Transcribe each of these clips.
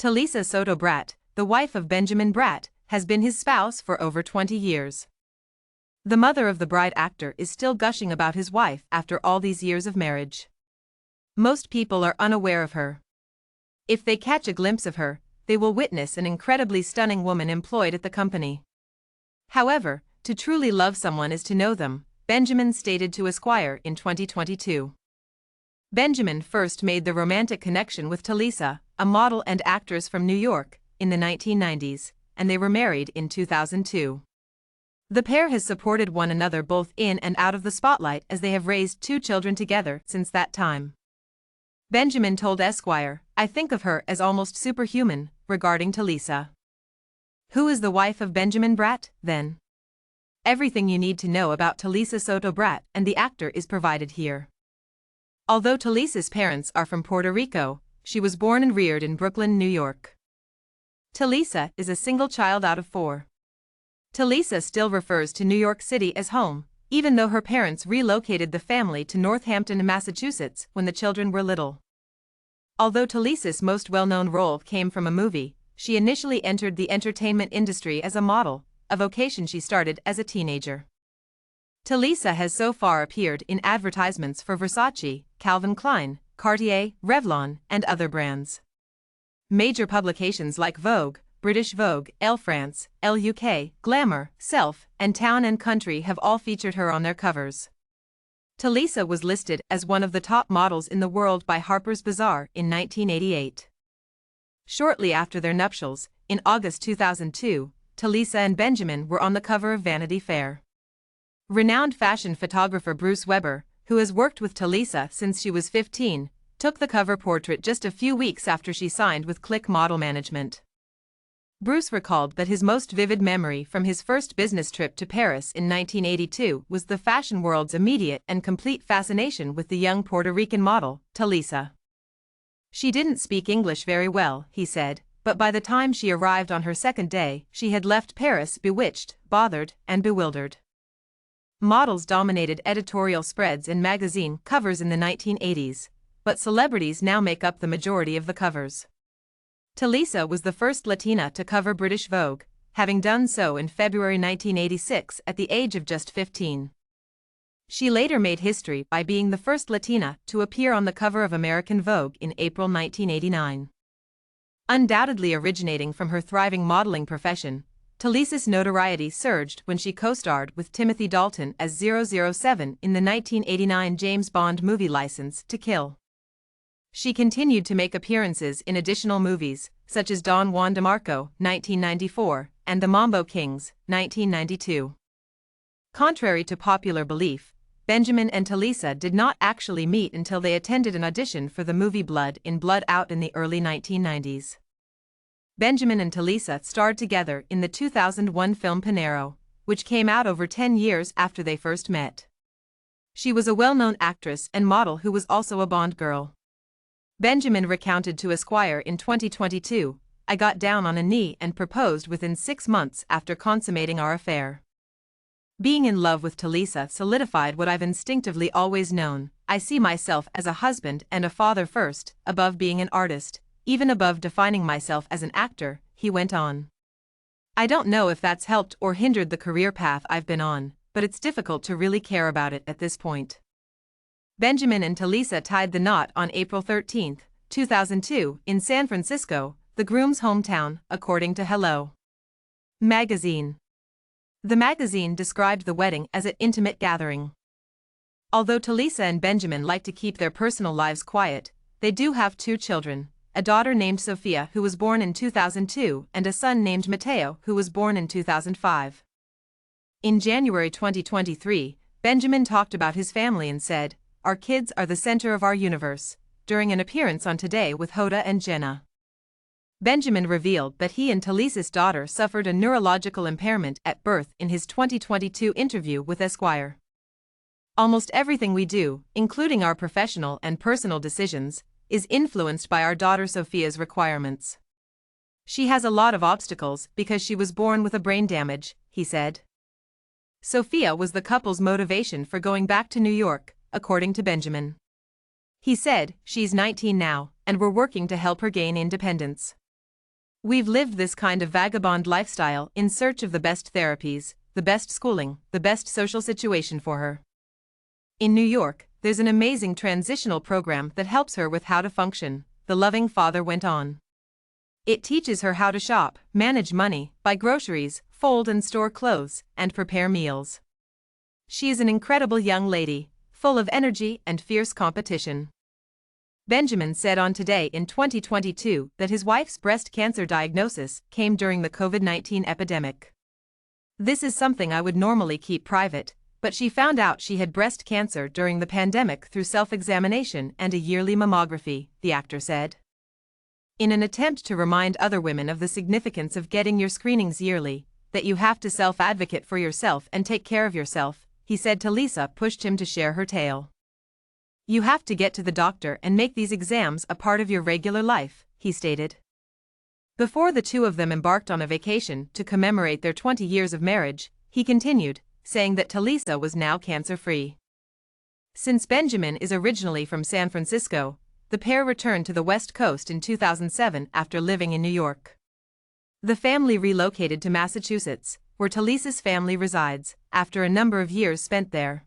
Talisa Soto Bratt, the wife of Benjamin Bratt, has been his spouse for over 20 years. The mother of the bride actor is still gushing about his wife after all these years of marriage. Most people are unaware of her. If they catch a glimpse of her, they will witness an incredibly stunning woman employed at the company. However, to truly love someone is to know them, Benjamin stated to Esquire in 2022. Benjamin first made the romantic connection with Talisa, a model and actress from New York, in the 1990s, and they were married in 2002. The pair has supported one another both in and out of the spotlight as they have raised 2 children together since that time. Benjamin told Esquire, "I think of her as almost superhuman," regarding Talisa. Who is the wife of Benjamin Bratt, then? Everything you need to know about Talisa Soto Bratt and the actor is provided here. Although Talisa's parents are from Puerto Rico, she was born and reared in Brooklyn, New York. Talisa is a single child out of 4. Talisa still refers to New York City as home, even though her parents relocated the family to Northampton, Massachusetts when the children were little. Although Talisa's most well-known role came from a movie, she initially entered the entertainment industry as a model, a vocation she started as a teenager. Talisa has so far appeared in advertisements for Versace, Calvin Klein, Cartier, Revlon, and other brands. Major publications like Vogue, British Vogue, Elle France, Elle UK, Glamour, Self, and Town & Country have all featured her on their covers. Talisa was listed as one of the top models in the world by Harper's Bazaar in 1988. Shortly after their nuptials, in August 2002, Talisa and Benjamin were on the cover of Vanity Fair. Renowned fashion photographer Bruce Weber, who has worked with Talisa since she was 15, took the cover portrait just a few weeks after she signed with Click Model Management. Bruce recalled that his most vivid memory from his first business trip to Paris in 1982 was the fashion world's immediate and complete fascination with the young Puerto Rican model, Talisa. She didn't speak English very well, he said, but by the time she arrived on her second day, she had left Paris bewitched, bothered, and bewildered. Models dominated editorial spreads and magazine covers in the 1980s, but celebrities now make up the majority of the covers. Talisa was the first Latina to cover British Vogue, having done so in February 1986 at the age of just 15. She later made history by being the first Latina to appear on the cover of American Vogue in April 1989. Undoubtedly originating from her thriving modeling profession, Talisa's notoriety surged when she co-starred with Timothy Dalton as 007 in the 1989 James Bond movie License to Kill. She continued to make appearances in additional movies, such as Don Juan DeMarco, 1994, and The Mambo Kings, 1992. Contrary to popular belief, Benjamin and Talisa did not actually meet until they attended an audition for the movie Blood In Blood Out in the early 1990s. Benjamin and Talisa starred together in the 2001 film Panero, which came out over 10 years after they first met. She was a well-known actress and model who was also a Bond girl. Benjamin recounted to Esquire in 2022, "I got down on a knee and proposed within 6 months after consummating our affair. Being in love with Talisa solidified what I've instinctively always known. I see myself as a husband and a father first, above being an artist, even above defining myself as an actor," he went on. "I don't know if that's helped or hindered the career path I've been on, but it's difficult to really care about it at this point." Benjamin and Talisa tied the knot on April 13, 2002, in San Francisco, the groom's hometown, according to Hello Magazine. The magazine described the wedding as an intimate gathering. Although Talisa and Benjamin like to keep their personal lives quiet, they do have 2 children, a daughter named Sofia who was born in 2002 and a son named Mateo who was born in 2005. In January 2023, Benjamin talked about his family and said, "Our kids are the center of our universe," during an appearance on Today with Hoda and Jenna. Benjamin revealed that he and Talisa's daughter suffered a neurological impairment at birth in his 2022 interview with Esquire. "Almost everything we do, including our professional and personal decisions, is influenced by our daughter Sofia's requirements. She has a lot of obstacles because she was born with a brain damage," he said. Sofia was the couple's motivation for going back to New York, according to Benjamin. He said, "She's 19 now, and we're working to help her gain independence. We've lived this kind of vagabond lifestyle in search of the best therapies, the best schooling, the best social situation for her. In New York, there's an amazing transitional program that helps her with how to function, the loving father went on. It teaches her how to shop, manage money, buy groceries, fold and store clothes, and prepare meals. She is an incredible young lady, full of energy and fierce competition. Benjamin said on Today in 2022 that his wife's breast cancer diagnosis came during the COVID-19 epidemic. This is something I would normally keep private, but she found out she had breast cancer during the pandemic through self-examination and a yearly mammography, the actor said. In an attempt to remind other women of the significance of getting your screenings yearly, that you have to self-advocate for yourself and take care of yourself, he said Talisa pushed him to share her tale. You have to get to the doctor and make these exams a part of your regular life, he stated. Before the two of them embarked on a vacation to commemorate their 20 years of marriage, he continued, saying that Talisa was now cancer-free. Since Benjamin is originally from San Francisco, the pair returned to the West Coast in 2007 after living in New York. The family relocated to Massachusetts, where Talisa's family resides, after a number of years spent there.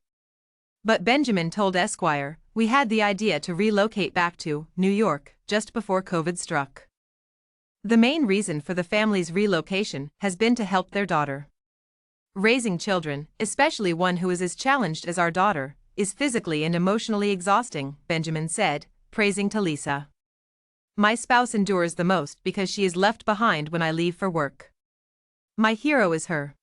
But Benjamin told Esquire, "We had the idea to relocate back to New York just before COVID struck. The main reason for the family's relocation has been to help their daughter. Raising children, especially one who is as challenged as our daughter, is physically and emotionally exhausting," Benjamin said, praising Talisa. "My spouse endures the most because she is left behind when I leave for work. My hero is her."